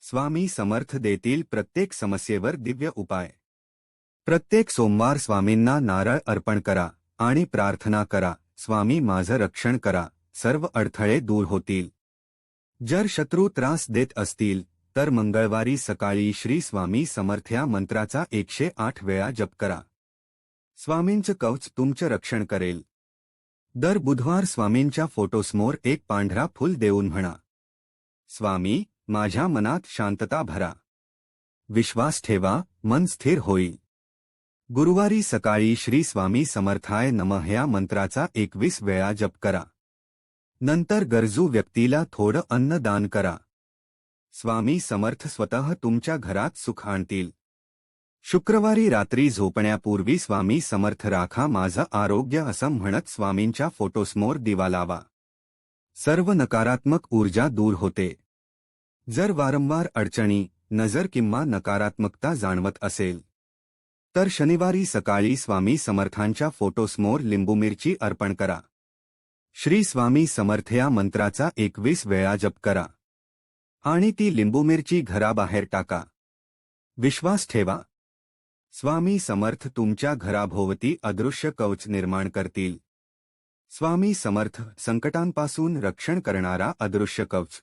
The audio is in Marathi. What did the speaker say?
स्वामी समर्थ देतील प्रत्येक समस्येवर दिव्य उपाय। प्रत्येक सोमवार स्वामींना नारळ अर्पण करा आणि प्रार्थना करा, स्वामी माझं रक्षण करा, सर्व अडथळे दूर होतील। जर शत्रू त्रास देत असतील तर मंगळवारी सकाळी श्री स्वामी समर्थ या मंत्राचा 108 वेळा जप करा। स्वामींचं कवच तुमचं रक्षण करेल। दर बुधवार स्वामींच्या फोटोसमोर एक पांढरा फूल देऊन म्हणा, स्वामी माझ्या मनात शांतता भरा, विश्वास ठेवा, मन स्थिर होईल। गुरुवारी सकाळी श्री स्वामी समर्थाय नमः या मंत्राचा 21 वेळा जप करा। नंतर गरजू व्यक्तीला थोडं अन्न दान करा। स्वामी समर्थ स्वतः तुमच्या घरात सुख आणतील। शुक्रवारी रात्री झोपण्यापूर्वी स्वामी समर्थ राखा माझं आरोग्य असं म्हणत स्वामींच्या फोटोसमोर दिवा लावा। सर्व नकारात्मक ऊर्जा दूर होते। जर वारंवार अडचणी, नजर किंवा नकारात्मकता जाणवत असेल तर शनिवारी सकाळी स्वामी समर्थांच्या फोटोसमोर लिंबू मिरची अर्पण करा। श्री स्वामी समर्थ या मंत्राचा 21 वेळा जप करा आणि ती लिंबू मिरची घराबाहेर टाका। विश्वास ठेवा, स्वामी समर्थ तुमच्या घराभोवती अदृश्य कवच निर्माण करतील। स्वामी समर्थ संकटांपासून रक्षण करणारा अदृश्य कवच।